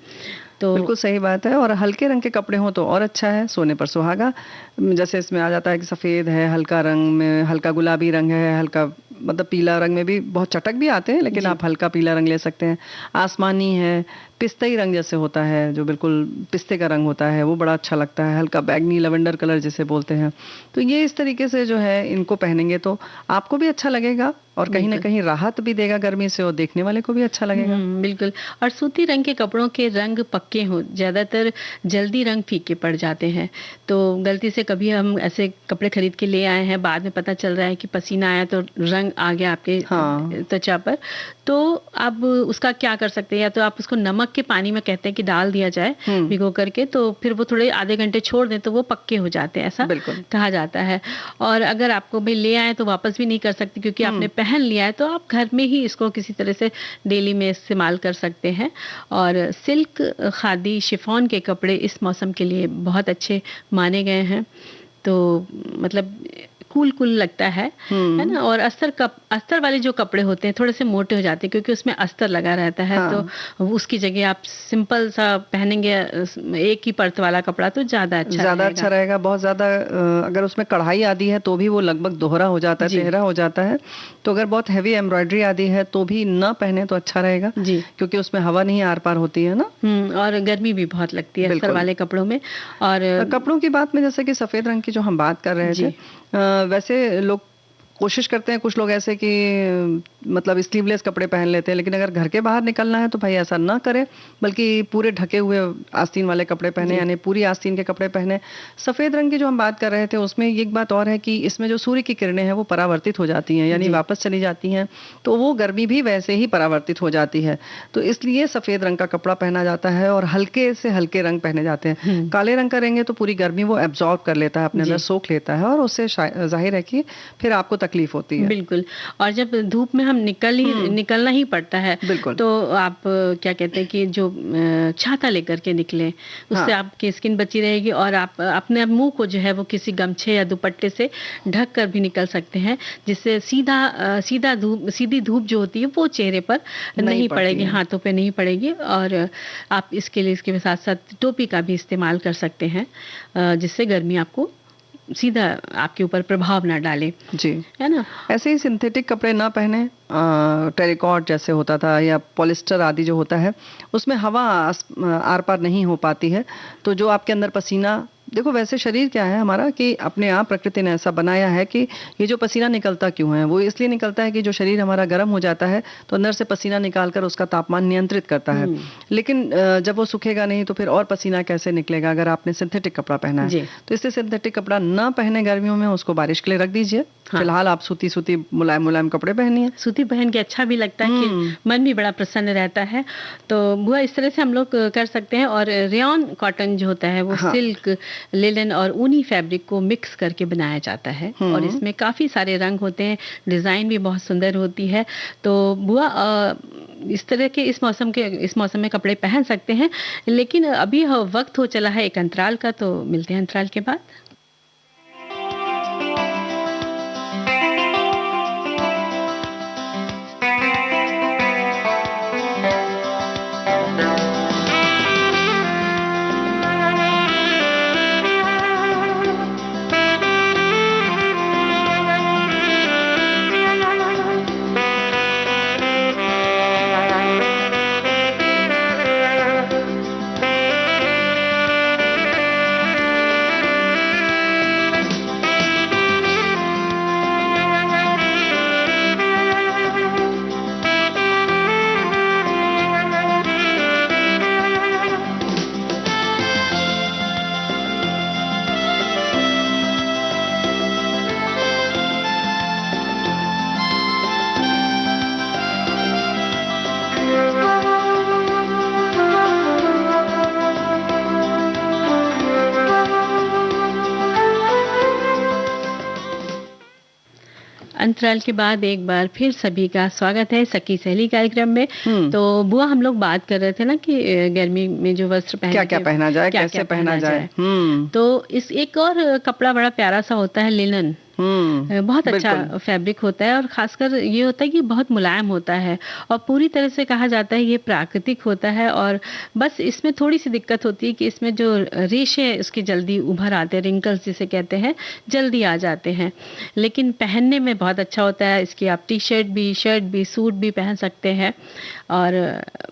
तो बिल्कुल सही बात है। और हल्के रंग के कपड़े हों तो और अच्छा है, सोने पर सुहागा। जैसे इसमें आ जाता है कि सफ़ेद है, हल्का रंग में हल्का गुलाबी रंग है, हल्का मतलब पीला रंग में भी बहुत चटक भी आते हैं, लेकिन आप हल्का पीला रंग ले सकते हैं। आसमानी है, पिस्ताई रंग जैसे होता है, जो बिल्कुल पिस्ते का रंग होता है, वो बड़ा अच्छा लगता है। हल्का बैगनी लवेंडर कलर जिसे बोलते हैं। तो ये इस तरीके से जो है इनको पहनेंगे तो आपको भी अच्छा लगेगा और कहीं ना कहीं राहत भी देगा गर्मी से, और देखने वाले को भी अच्छा लगेगा। बिल्कुल। और सूती रंग के कपड़ों के रंग पक्के हो, ज्यादातर जल्दी रंग फीके पड़ जाते हैं। तो गलती से कभी हम ऐसे कपड़े खरीद के ले आए हैं, बाद में पता चल रहा है कि पसीना आया तो रंग आ गया आपके त्वचा पर, तो आप उसका क्या कर सकते हैं, या तो आप उसको नमक के पानी में कहते हैं कि डाल दिया जाए भिगो करके, तो फिर वो थोड़े आधे घंटे छोड़ दें तो वो पक्के हो जाते हैं, ऐसा कहा जाता है। और अगर आपको भाई ले आए तो वापस भी नहीं कर सकते, क्योंकि आपने पहन लिया है, तो आप घर में ही इसको किसी तरह से डेली में इस्तेमाल कर सकते हैं। और सिल्क, खादी, शिफॉन के कपड़े इस मौसम के लिए बहुत अच्छे माने गए हैं। तो मतलब कूल लगता है ना। और अस्तर वाले जो कपड़े होते हैं थोड़े से मोटे हो जाते हैं, क्योंकि उसमें अस्तर लगा रहता है। तो उसकी जगह आप सिंपल सा पहनेंगे एक ही परत वाला कपड़ा तो ज्यादा अच्छा रहेगा। बहुत ज्यादा अगर उसमें कढ़ाई आदि है तो भी वो लगभग दोहरा हो जाता है, तिहरा हो जाता है। तो अगर बहुत हैवी एम्ब्रॉयडरी आदि है तो भी ना पहने तो अच्छा रहेगा जी, क्योंकि उसमें हवा नहीं आर पार होती है ना। और गर्मी भी बहुत लगती है अस्तर वाले कपड़ों में। और कपड़ों की बात में जैसे कि सफेद रंग की जो हम बात कर रहे थे, वैसे लोग कोशिश करते हैं, कुछ लोग ऐसे कि मतलब स्लीवलेस कपड़े पहन लेते हैं, लेकिन अगर घर के बाहर निकलना है तो भाई ऐसा ना करें, बल्कि पूरे ढके हुए आस्तीन वाले कपड़े पहने, यानी पूरी आस्तीन के कपड़े पहने। सफ़ेद रंग की जो हम बात कर रहे थे उसमें एक बात और है कि इसमें जो सूर्य की किरणें हैं वो परावर्तित हो जाती हैं, यानी वापस चली जाती हैं, तो वो गर्मी भी वैसे ही परावर्तित हो जाती है। तो इसलिए सफ़ेद रंग का कपड़ा पहना जाता है और हल्के से हल्के रंग पहने जाते हैं। काले रंग करेंगे तो पूरी गर्मी वो एब्जॉर्ब कर लेता है, अपने अंदर सोख लेता है, और उससे जाहिर है कि फिर आपको तकलीफ होती है। बिल्कुल। और जब धूप में हम निकलना ही पड़ता है, तो आप क्या कहते हैं कि जो छाता लेकर के निकलें, उससे आपकी स्किन बची रहेगी, और आप अपने मुंह को जो है वो किसी गमछे या दुपट्टे से ढक कर भी निकल सकते हैं, जिससे सीधी धूप जो होती है वो चेहरे पर नहीं पड़ेगी, हाथों पे नहीं पड़ेगी। और आप इसके लिए इसके साथ साथ टोपी का भी इस्तेमाल कर सकते हैं, जिससे गर्मी आपको सीधा आपके ऊपर प्रभाव ना डाले जी, है ना। ऐसे ही सिंथेटिक कपड़े ना पहने, टेरिकॉट जैसे होता था या पॉलिस्टर आदि जो होता है उसमें हवा आर पार नहीं हो पाती है, तो जो आपके अंदर पसीना, देखो वैसे शरीर क्या है हमारा कि अपने आप प्रकृति ने ऐसा बनाया है कि ये जो पसीना निकलता क्यों है, वो इसलिए निकलता है कि जो शरीर हमारा गर्म हो जाता है तो अंदर से पसीना निकालकर उसका तापमान नियंत्रित करता है। लेकिन जब वो सूखेगा नहीं तो फिर और पसीना कैसे निकलेगा अगर आपने सिंथेटिक कपड़ा पहना है। तो इससे सिंथेटिक कपड़ा ना पहने गर्मियों में, उसको बारिश के लिए रख दीजिए। फिलहाल आप सूती मुलायम कपड़े पहनिए। सूती पहन के अच्छा भी लगता है कि मन भी बड़ा प्रसन्न रहता है। तो बुआ इस तरह से हम लोग कर सकते हैं। और रेयॉन कॉटन जो होता है वो सिल्क, लिनन और ऊनी फैब्रिक को मिक्स करके बनाया जाता है, और इसमें काफ़ी सारे रंग होते हैं, डिज़ाइन भी बहुत सुंदर होती है। तो बुआ इस तरह के इस मौसम में कपड़े पहन सकते हैं। लेकिन अभी वक्त हो चला है एक अंतराल का, तो मिलते हैं अंतराल के बाद। अंतराल के बाद एक बार फिर सभी का स्वागत है सखी सहेली कार्यक्रम में। तो बुआ, हम लोग बात कर रहे थे ना कि गर्मी में जो वस्त्र क्या क्या पहना जाए, कैसे पहना जाए। तो इस एक और कपड़ा बड़ा प्यारा सा होता है, लिनन। बहुत अच्छा फैब्रिक होता है और खासकर ये होता है कि बहुत मुलायम होता है और पूरी तरह से कहा जाता है ये प्राकृतिक होता है। और बस इसमें थोड़ी सी दिक्कत होती है कि इसमें जो रेशे उसके जल्दी उभर आते हैं, रिंकल्स जिसे कहते हैं, जल्दी आ जाते हैं। लेकिन पहनने में बहुत अच्छा होता है। इसकी आप टी शर्ट भी, शर्ट भी, सूट भी पहन सकते हैं और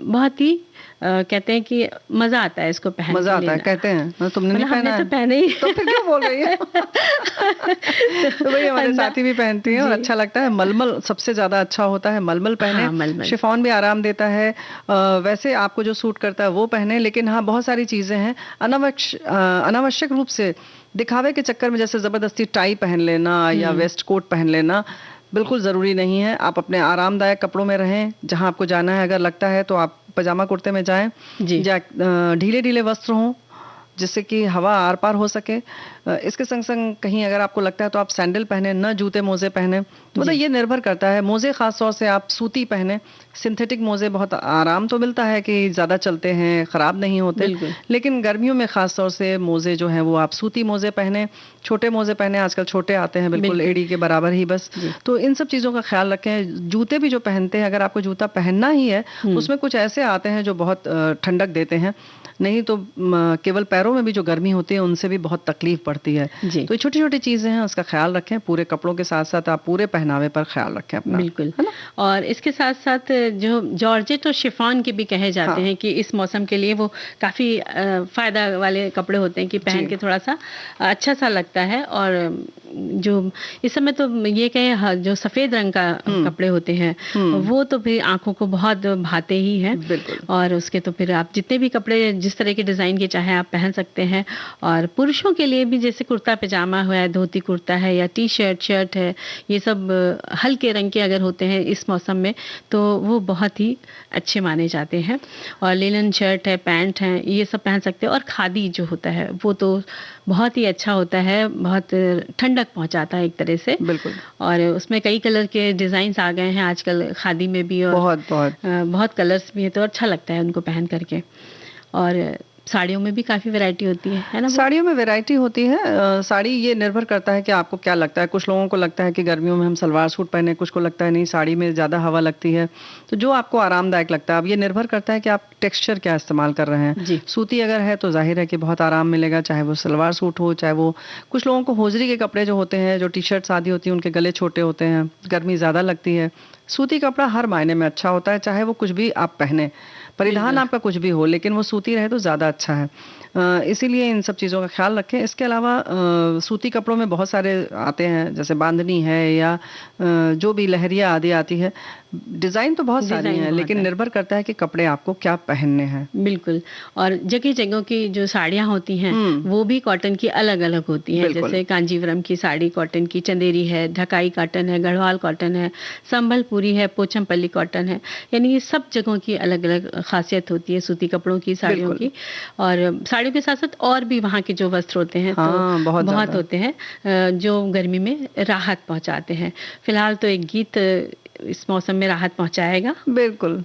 बहुत ही कहते हैं कि मजा आता है इसको पहन के। मजा आता है कहते हैं, तुमने नहीं पहना है? तो पहने ही तो फिर क्यों बोल रही है? तो भाई हमारे साथी भी पहनती हैं और अच्छा लगता है। मलमल सबसे ज्यादा अच्छा होता है, मलमल पहने। हाँ, मलमल। शिफॉन भी आराम देता है। वैसे आपको जो सूट करता है वो पहने, लेकिन हाँ बहुत सारी चीजें हैं अनावश्यक रूप से दिखावे के चक्कर में, जैसे जबरदस्ती टाई पहन लेना या वेस्ट कोट पहन लेना बिल्कुल ज़रूरी नहीं है। आप अपने आरामदायक कपड़ों में रहें। जहां आपको जाना है अगर लगता है तो आप पजामा कुर्ते में जाएं, या ढीले ढीले वस्त्र हों जिससे कि हवा आर पार हो सके। इसके संग संग कहीं अगर आपको लगता है तो आप सैंडल पहने, न जूते मोजे पहने। तो मतलब ये निर्भर करता है। मोजे खास तौर से आप सूती पहने। सिंथेटिक मोजे बहुत आराम तो मिलता है कि ज़्यादा चलते हैं, ख़राब नहीं होते, लेकिन गर्मियों में खास तौर से मोजे जो हैं वो आप सूती मोजे पहने, छोटे मोजे पहने। आजकल छोटे आते हैं बिल्कुल एड़ी के बराबर ही बस। तो इन सब चीज़ों का ख्याल रखें। जूते भी जो पहनते हैं, अगर आपको जूता पहनना ही है उसमें कुछ ऐसे आते हैं जो बहुत ठंडक देते हैं, नहीं तो केवल पैरों में भी जो गर्मी होती है उनसे भी बहुत तकलीफ पड़ती है। तो ये छोटी छोटी चीजें हैं, उसका ख्याल रखें। पूरे कपड़ों के साथ साथ आप पूरे पहनावे पर ख्याल रखें अपना। बिल्कुल, है ना? और इसके साथ साथ जो जॉर्जेट और शिफॉन के भी कहे जाते हैं कि इस मौसम के लिए वो काफी फायदा वाले कपड़े होते हैं कि पहन के थोड़ा सा अच्छा सा लगता है। और जो इस समय तो ये कहे जो सफेद रंग का कपड़े होते हैं वो तो फिर आंखों को बहुत भाते ही हैं। और उसके तो फिर आप जितने भी कपड़े जिस तरह के डिजाइन के चाहे आप पहन सकते हैं। और पुरुषों के लिए भी जैसे कुर्ता पजामा है, धोती कुर्ता है या टी शर्ट शर्ट है, ये सब हल्के रंग के अगर होते हैं इस मौसम में तो वो बहुत ही अच्छे माने जाते हैं। और लिनन शर्ट है, पैंट है, ये सब पहन सकते हैं। और खादी जो होता है वो तो बहुत ही अच्छा होता है, बहुत ठंडक पहुंचाता है एक तरह से। बिल्कुल। और उसमें कई कलर के डिजाइन आ गए हैं आजकल खादी में भी, और बहुत कलर्स भी है, तो अच्छा लगता है उनको पहन करके। और साड़ियों में भी काफ़ी वैरायटी होती है ना? साड़ियों में वैरायटी होती है। साड़ी ये निर्भर करता है कि आपको क्या लगता है। कुछ लोगों को लगता है कि गर्मियों में हम सलवार सूट पहने, कुछ को लगता है नहीं साड़ी में ज़्यादा हवा लगती है। तो जो आपको आरामदायक लगता है, अब ये निर्भर करता है कि आप टेक्सचर क्या इस्तेमाल कर रहे हैं। सूती अगर है तो जाहिर है कि बहुत आराम मिलेगा, चाहे वो सलवार सूट हो, चाहे वो कुछ लोगों को होजरी के कपड़े जो होते हैं, जो टी शर्ट्स आदि होती हैं, उनके गले छोटे होते हैं, गर्मी ज़्यादा लगती है। सूती कपड़ा हर मायने में अच्छा होता है, चाहे वो कुछ भी आप पहने, परिधान आपका कुछ भी हो, लेकिन वो सूती रहे तो ज़्यादा अच्छा है। इसीलिए इन सब चीज़ों का ख्याल रखें। इसके अलावा सूती कपड़ों में बहुत सारे आते हैं, जैसे बांधनी है या जो भी लहरिया आदि आती है। डिज़ाइन तो बहुत सारी हैं, लेकिन निर्भर करता है कि कपड़े आपको क्या पहनने हैं। बिल्कुल। और जगह जगह की जो साड़ियाँ होती हैं वो भी कॉटन की अलग अलग होती हैं। जैसे कांजीवरम की साड़ी कॉटन की, चंदेरी है, ढकाई कॉटन है, गढ़वाल कॉटन है, संबलपुरी है, पोचमपल्ली कॉटन है। यानी ये सब जगहों की अलग अलग खासियत होती है सूती कपड़ों की, साड़ियों की। और साड़ियों के साथ साथ और भी वहाँ के जो वस्त्र होते हैं तो बहुत होते हैं जो गर्मी में राहत पहुँचाते हैं। फिलहाल तो एक गीत इस मौसम में राहत पहुंचाएगा। बिल्कुल।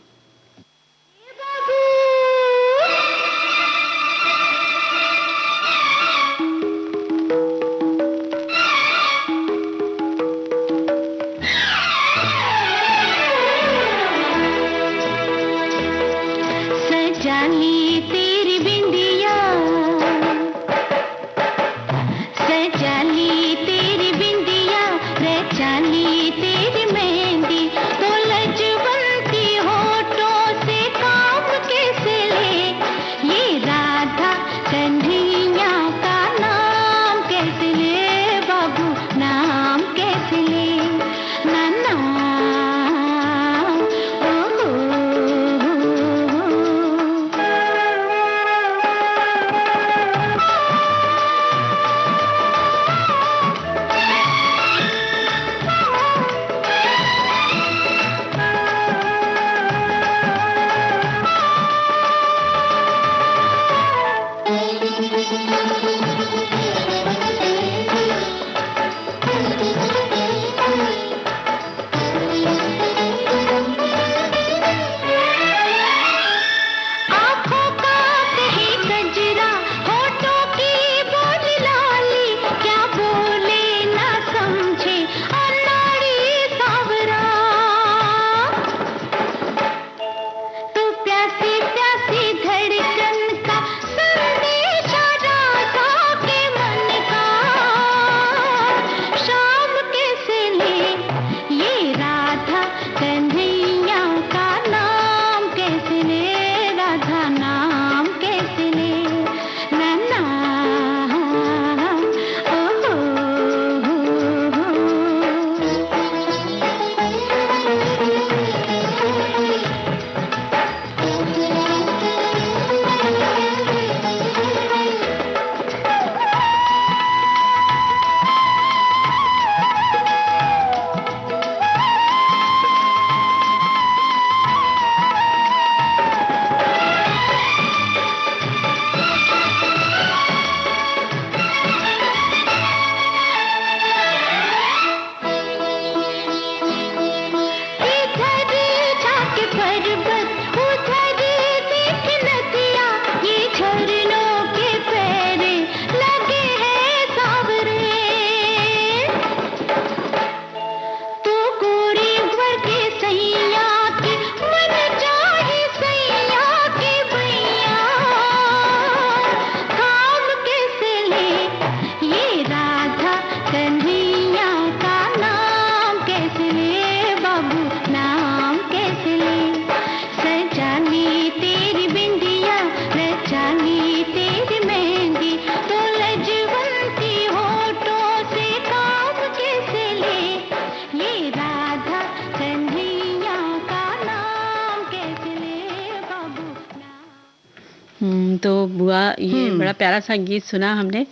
तो बुआ ये बड़ा प्यारा सा गीत सुना हमने।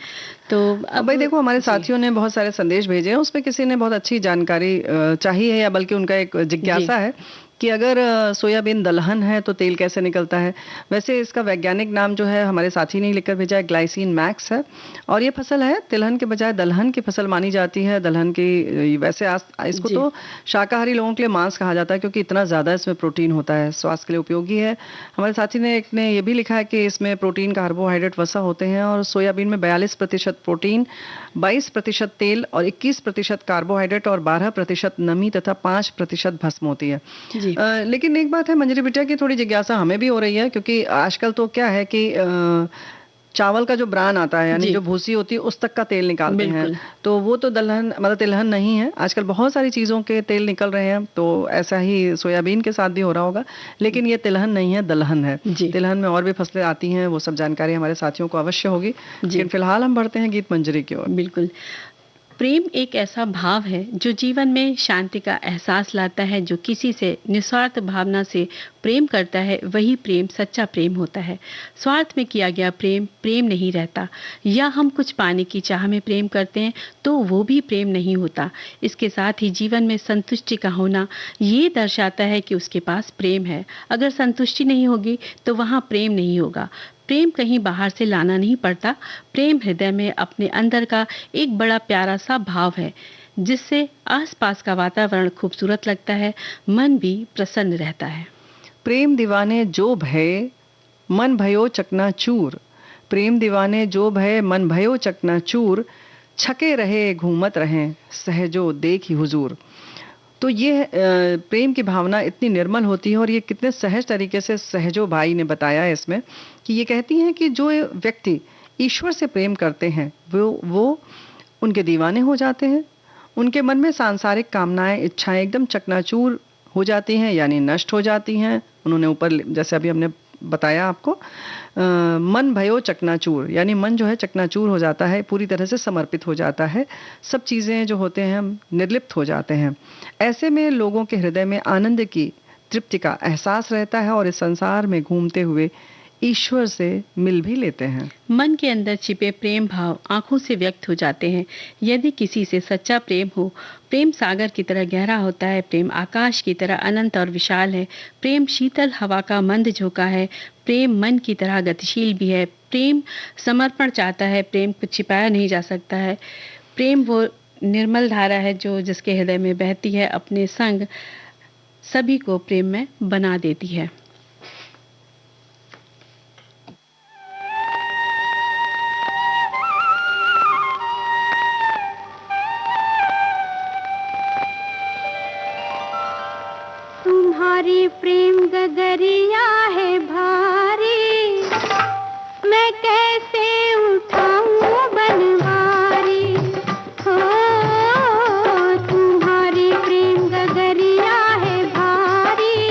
तो अब भाई देखो, हमारे साथियों ने बहुत सारे संदेश भेजे हैं, उसमें किसी ने बहुत अच्छी जानकारी चाहिए है, या बल्कि उनका एक जिज्ञासा है कि अगर सोयाबीन दलहन है तो तेल कैसे निकलता है। वैसे इसका वैज्ञानिक नाम जो है हमारे साथी ने लिखकर भेजा है, ग्लाइसिन मैक्स है। और ये फसल है तिलहन के बजाय दलहन की फसल मानी जाती है। दलहन की वैसे इसको तो शाकाहारी लोगों के लिए मांस कहा जाता है, क्योंकि इतना ज़्यादा इसमें प्रोटीन होता है, स्वास्थ्य के लिए उपयोगी है। हमारे साथी ने एक ने ये भी लिखा है कि इसमें प्रोटीन, कार्बोहाइड्रेट, वसा होते हैं। और सोयाबीन में 42% प्रोटीन, 22% तेल और 21% कार्बोहाइड्रेट और 12% नमी तथा 5% भस्म होती है। लेकिन एक बात है मंजरी बिटिया की थोड़ी जिज्ञासा हमें भी हो रही है, क्योंकि आजकल तो क्या है कि चावल का जो ब्रान आता है, यानी जो भूसी होती है, उस तक का तेल निकालते हैं। तो वो तो दलहन मतलब तिलहन नहीं है। आजकल बहुत सारी चीज़ों के तेल निकल रहे हैं, तो ऐसा ही सोयाबीन के साथ भी हो रहा होगा। लेकिन ये तिलहन नहीं है, दलहन है। तिलहन में और भी फसलें आती हैं, वो सब जानकारी हमारे साथियों को अवश्य होगी। लेकिन फिलहाल हम बढ़ते हैं गीत मंजरी की ओर। बिल्कुल। प्रेम एक ऐसा भाव है जो जीवन में शांति का एहसास लाता है। जो किसी से निस्वार्थ भावना से प्रेम करता है, वही प्रेम सच्चा प्रेम होता है। स्वार्थ में किया गया प्रेम प्रेम नहीं रहता। या हम कुछ पाने की चाह में प्रेम करते हैं तो वो भी प्रेम नहीं होता। इसके साथ ही जीवन में संतुष्टि का होना ये दर्शाता है कि उसके पास प्रेम है। अगर संतुष्टि नहीं होगी तो वहाँ प्रेम नहीं होगा। प्रेम कहीं बाहर से लाना नहीं पड़ता। प्रेम हृदय में अपने अंदर का एक बड़ा प्यारा सा भाव है, जिससे आसपास का वातावरण खूबसूरत लगता है, मन भी प्रसन्न रहता है। प्रेम दीवाने जो भय मन भयो चकनाचूर, प्रेम दीवाने जो भय मन भयो चकनाचूर, छके रहे घूमत रहें सहजो देखी हुजूर। तो ये प्रेम की भावना इतनी निर्मल होती है, और ये कितने सहज तरीके से सहजो भाई ने बताया है इसमें, कि ये कहती हैं कि जो व्यक्ति ईश्वर से प्रेम करते हैं वो उनके दीवाने हो जाते हैं। उनके मन में सांसारिक कामनाएं, इच्छाएं एकदम चकनाचूर हो जाती हैं, यानी नष्ट हो जाती हैं। उन्होंने ऊपर जैसे अभी हमने बताया आपको, मन भयो चकनाचूर, यानी मन जो है चकनाचूर हो जाता है, पूरी तरह से समर्पित हो जाता है। सब चीज़ें जो होते हैं हम निर्लिप्त हो जाते हैं। ऐसे में लोगों के हृदय में आनंद की, तृप्ति का एहसास रहता है, और इस संसार में घूमते हुए ईश्वर से मिल भी लेते हैं। मन के अंदर छिपे प्रेम भाव आंखों से व्यक्त हो जाते हैं। यदि किसी से सच्चा प्रेम हो, प्रेम सागर की तरह गहरा होता है। प्रेम आकाश की तरह अनंत और विशाल है। प्रेम शीतल हवा का मंद झोंका है। प्रेम मन की तरह गतिशील भी है। प्रेम समर्पण चाहता है। प्रेम को छिपाया नहीं जा सकता है। प्रेम वो निर्मल धारा है जो जिसके हृदय में बहती है, अपने संग सभी को प्रेम में बना देती है। तुम्हारी प्रेम गगरिया है भारी, मैं कैसे उठाऊं बनवारी। हो तुम्हारी प्रेम गगरिया है भारी,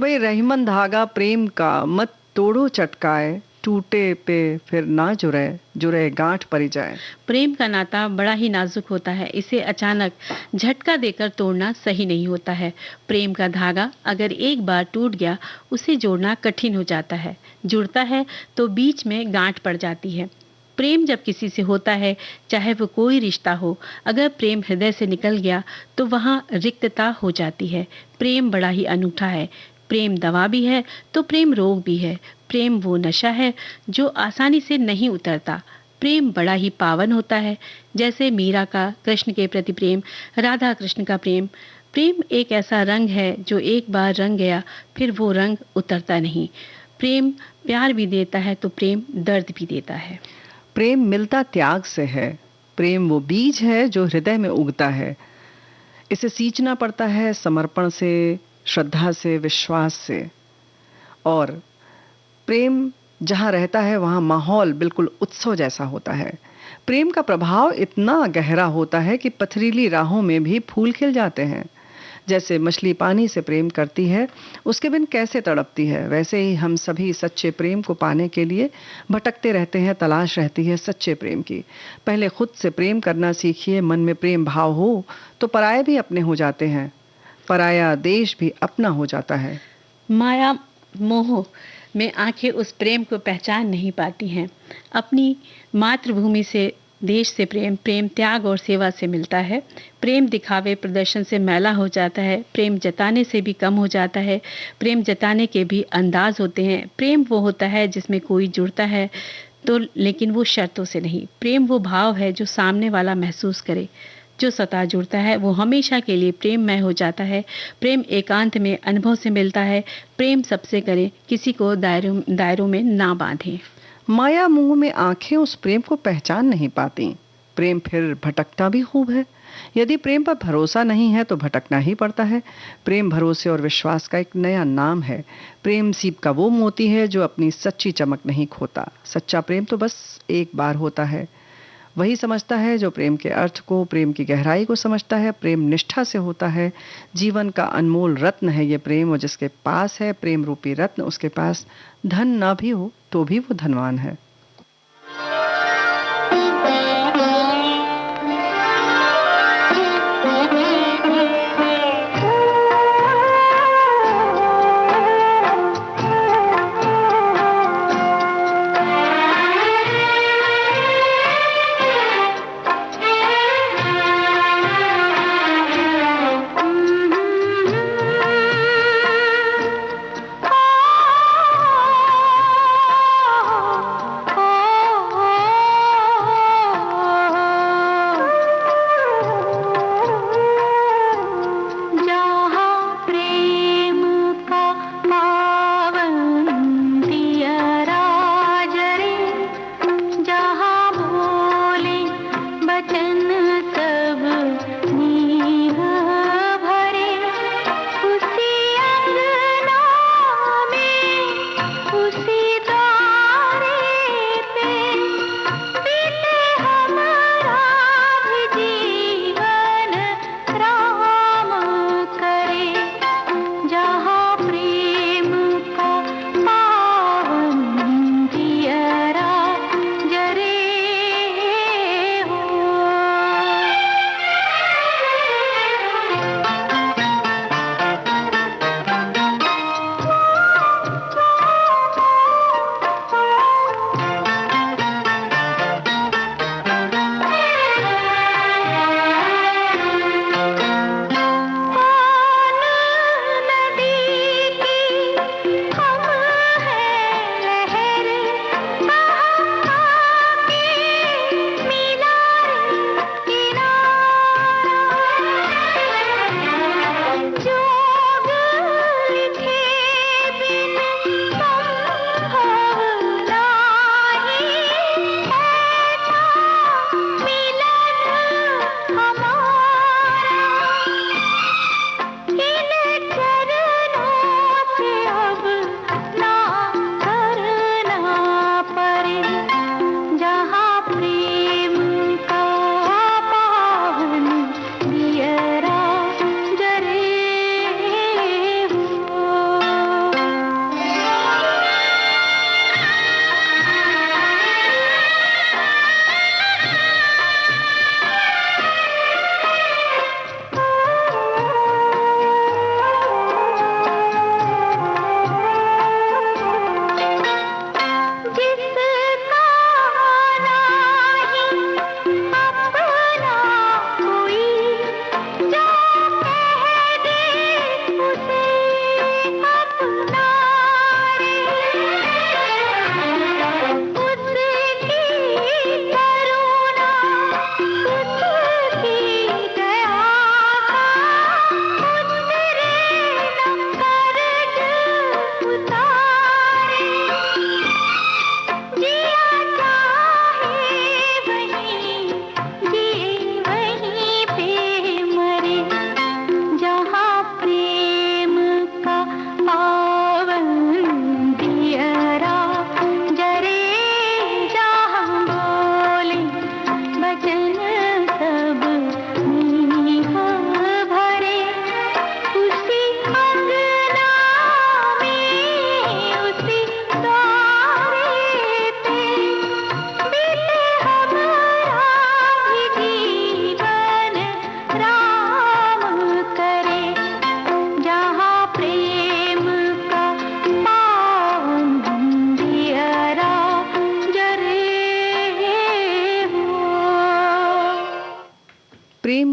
भाई रहीमन धागा प्रेम का मत तोड़ो चटकाए, टूटे पे फिर ना जुड़े, जुड़े गांठ परी जाए। प्रेम का नाता बड़ा ही नाजुक होता है, इसे अचानक झटका देकर तोड़ना सही नहीं होता है। प्रेम का धागा अगर एक बार टूट गया, उसे जोड़ना कठिन हो जाता है। जुड़ता है तो बीच में गांठ पड़ जाती है। प्रेम जब किसी से होता है, चाहे वो कोई रिश्ता हो, अगर प्रेम हृदय से निकल गया तो वहाँ रिक्तता हो जाती है। प्रेम बड़ा ही अनूठा है। प्रेम दवा भी है तो प्रेम रोग भी है। प्रेम वो नशा है जो आसानी से नहीं उतरता। प्रेम बड़ा ही पावन होता है, जैसे मीरा का कृष्ण के प्रति प्रेम, राधा कृष्ण का प्रेम। प्रेम एक ऐसा रंग है जो एक बार रंग गया फिर वो रंग उतरता नहीं। प्रेम प्यार भी देता है तो प्रेम दर्द भी देता है। प्रेम मिलता त्याग से है। प्रेम वो बीज है जो हृदय में उगता है। इसे सींचना पड़ता है समर्पण से, श्रद्धा से, विश्वास से। और प्रेम जहाँ रहता है वहाँ माहौल बिल्कुल उत्सव जैसा होता है। प्रेम का प्रभाव इतना गहरा होता है कि पथरीली राहों में भी फूल खिल जाते हैं। जैसे मछली पानी से प्रेम करती है, उसके बिन कैसे तड़पती है, वैसे ही हम सभी सच्चे प्रेम को पाने के लिए भटकते रहते हैं। तलाश रहती है सच्चे प्रेम की। पहले खुद से प्रेम करना सीखिए। मन में प्रेम भाव हो तो पराये भी अपने हो जाते हैं, पराया देश भी अपना हो जाता है। माया मोह में आंखें उस प्रेम को पहचान नहीं पाती हैं। अपनी मातृभूमि से, देश से प्रेम, प्रेम त्याग और सेवा से मिलता है। प्रेम दिखावे प्रदर्शन से मैला हो जाता है। प्रेम जताने से भी कम हो जाता है। प्रेम जताने के भी अंदाज होते हैं। प्रेम वो होता है जिसमें कोई जुड़ता है तो, लेकिन वो शर्तों से नहीं। प्रेम वो भाव है जो सामने वाला महसूस करे। जो सता जुड़ता है वो हमेशा के लिए प्रेममय हो जाता है। प्रेम एकांत में अनुभव से मिलता है। प्रेम सबसे करे, किसी को दायरों में ना बांधे। माया मुंह में आंखें उस प्रेम को पहचान नहीं पाती। प्रेम फिर भटकता भी खूब है। यदि प्रेम पर भरोसा नहीं है तो भटकना ही पड़ता है। प्रेम भरोसे और विश्वास का एक नया नाम है। प्रेम सीप का वो मोती है जो अपनी सच्ची चमक नहीं खोता। सच्चा प्रेम तो बस एक बार होता है। वही समझता है जो प्रेम के अर्थ को, प्रेम की गहराई को समझता है। प्रेम निष्ठा से होता है। जीवन का अनमोल रत्न है ये प्रेम, और जिसके पास है प्रेम रूपी रत्न, उसके पास धन ना भी हो तो भी वो धनवान है।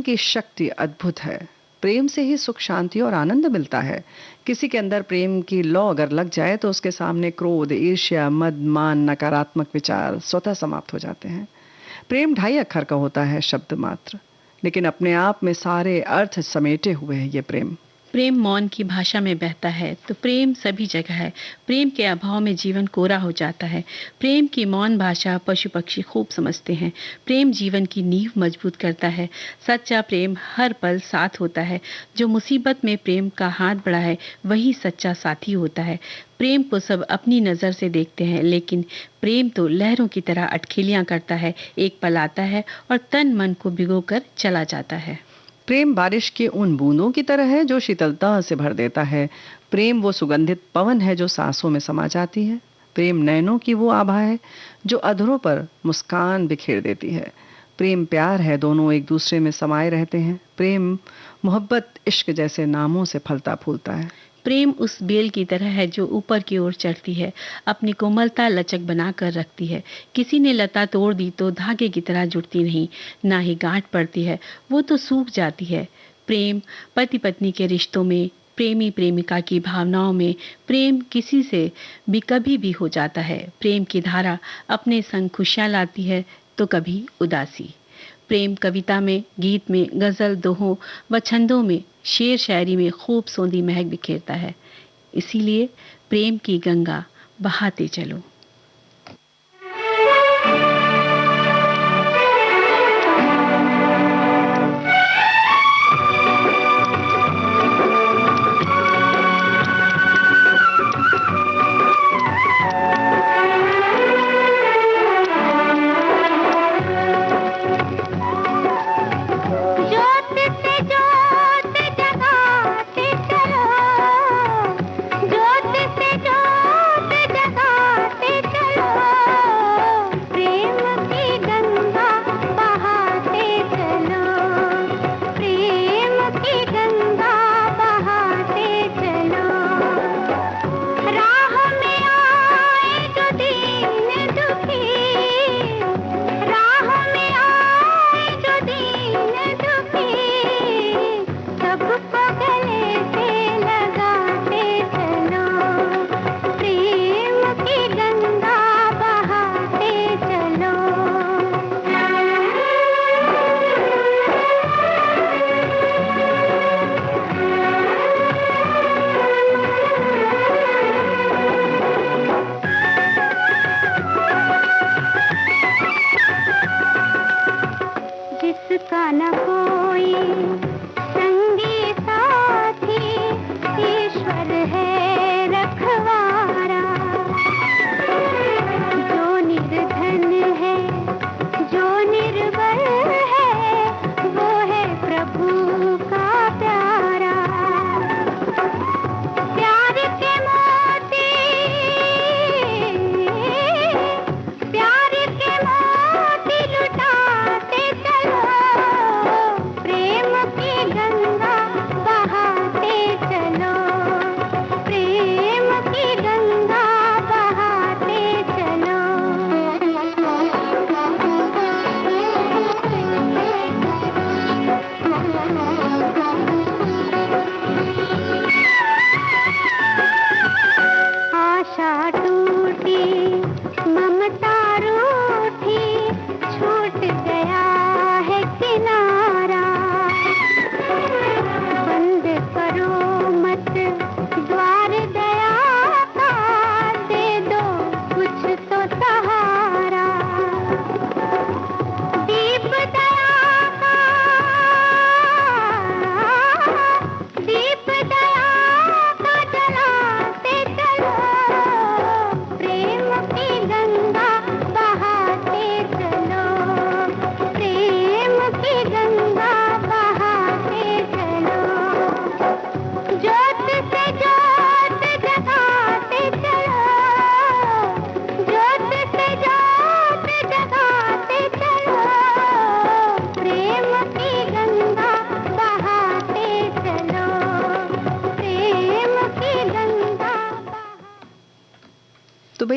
प्रेम की शक्ति अद्भुत है। प्रेम से ही सुख, शांति और आनंद मिलता है। किसी के अंदर प्रेम की लौ अगर लग जाए तो उसके सामने क्रोध, ईर्ष्या, मद, मान, नकारात्मक विचार स्वतः समाप्त हो जाते हैं। प्रेम 2.5 अक्षर का होता है, शब्द मात्र, लेकिन अपने आप में सारे अर्थ समेटे हुए है ये प्रेम। प्रेम मौन की भाषा में बहता है, तो प्रेम सभी जगह है। प्रेम के अभाव में जीवन कोरा हो जाता है। प्रेम की मौन भाषा पशु पक्षी खूब समझते हैं। प्रेम जीवन की नींव मजबूत करता है। सच्चा प्रेम हर पल साथ होता है। जो मुसीबत में प्रेम का हाथ बढ़ाए वही सच्चा साथी होता है। प्रेम को सब अपनी नज़र से देखते हैं, लेकिन प्रेम तो लहरों की तरह अटखेलियां करता है। एक पल आता है और तन मन को भिगोकर चला जाता है। प्रेम बारिश के उन बूंदों की तरह है जो शीतलता से भर देता है। प्रेम वो सुगंधित पवन है जो सांसों में समा जाती है। प्रेम नैनों की वो आभा है जो अधरों पर मुस्कान बिखेर देती है। प्रेम प्यार है, दोनों एक दूसरे में समाये रहते हैं। प्रेम मोहब्बत, इश्क जैसे नामों से फलता फूलता है। प्रेम उस बेल की तरह है जो ऊपर की ओर चढ़ती है, अपनी कोमलता लचक बना कर रखती है। किसी ने लता तोड़ दी तो धागे की तरह जुड़ती नहीं, ना ही गांठ पड़ती है, वो तो सूख जाती है। प्रेम पति पत्नी के रिश्तों में, प्रेमी प्रेमिका की भावनाओं में, प्रेम किसी से भी कभी भी हो जाता है। प्रेम की धारा अपने संग खुशियाँ लाती है तो कभी उदासी। प्रेम कविता में, गीत में, गजल, दोहों व छंदों में, शेर शायरी में खूब सौंधी महक बिखेरता है। इसीलिए प्रेम की गंगा बहाते चलो। जोत से जोत जगाते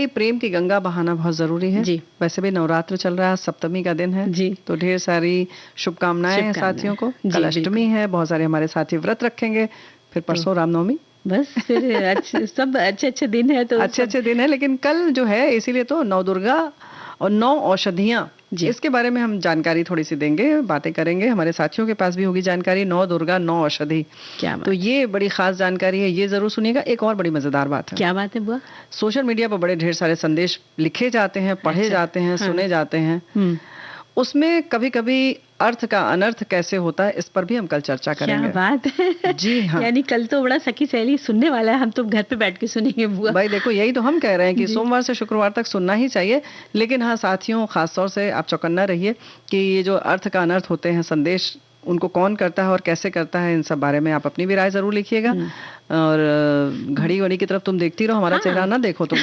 भाई प्रेम की गंगा बहाना बहुत जरूरी है जी। वैसे भी नवरात्र चल रहा है, सप्तमी का दिन है जी। तो ढेर सारी शुभकामनाएं हैं साथियों को। जी, कल अष्टमी है, बहुत सारे हमारे साथी व्रत रखेंगे, फिर परसों रामनवमी। बस फिर सब अच्छे अच्छे दिन है तो अच्छे दिन है, लेकिन कल जो है इसीलिए तो 9 दुर्गा और 9 औषधियां, इसके बारे में हम जानकारी थोड़ी सी देंगे, बातें करेंगे। हमारे साथियों के पास भी होगी जानकारी, 9 दुर्गा 9 औषधि। क्या तो ये बड़ी खास जानकारी है, ये जरूर सुनिएगा। एक और बड़ी मजेदार बात है। क्या बात है बुआ? सोशल मीडिया पर बड़े ढेर सारे संदेश लिखे जाते हैं, पढ़े जाते हैं, सुने जाते हैं। उसमें कभी कभी अर्थ का अनर्थ कैसे होता है, इस पर भी हम कल चर्चा करेंगे। क्या बात है। जी हाँ। यानी कल तो बड़ा सखी सहेली सुनने वाला है, हम तो घर पे बैठ के सुनेंगे बुआ। भाई देखो, यही तो हम कह रहे हैं कि सोमवार से शुक्रवार तक सुनना ही चाहिए। लेकिन हाँ साथियों, खासतौर से आप चौकन्ना रहिए कि ये जो अर्थ का अनर्थ होते हैं संदेश, उनको कौन करता है और कैसे करता है, इन सब बारे में आप अपनी भी राय जरूर लिखिएगा। और घड़ी वड़ी की तरफ तुम देखती रहो, हमारा चेहरा ना देखो तुम।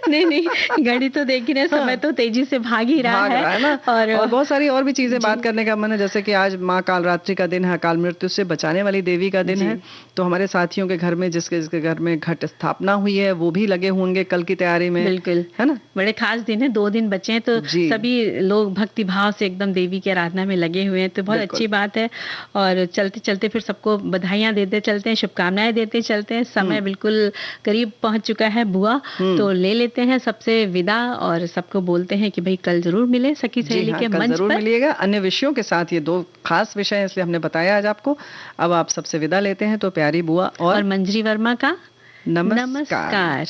नहीं घड़ी तो देख ही नहीं, समय तो तेजी से भाग ही रहा है ना। और बहुत सारी और भी चीजें बात करने का मन है, जैसे कि आज माँ कालरात्रि का दिन है, अकाल मृत्यु से बचाने वाली देवी का दिन है। तो हमारे साथियों के घर में जिसके घर में घट स्थापना हुई है वो भी लगे होंगे कल की तैयारी में। बिल्कुल, है ना। बड़े खास दिन है, 2 दिन बचे हैं तो सभी लोग भक्ति भाव से एकदम देवी की आराधना में लगे हुए हैं, तो बहुत अच्छी बात है। और चलते चलते फिर सबको बधाइयां देते चलते हैं, शुभकामनाएं देते चलते हैं। समय बिल्कुल करीब पहुंच चुका है बुआ, तो ले लेते हैं सबसे विदा और सबको बोलते हैं कि भाई कल जरूर मिले सखी सहेली के मंच पर। जरूर मिलिएगा अन्य विषयों के साथ। ये 2 खास विषय हैं इसलिए हमने बताया आज आपको। अब आप सबसे विदा लेते हैं, तो प्यारी बुआ और मंजरी वर्मा का नमस्कार।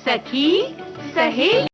सखी सहेली।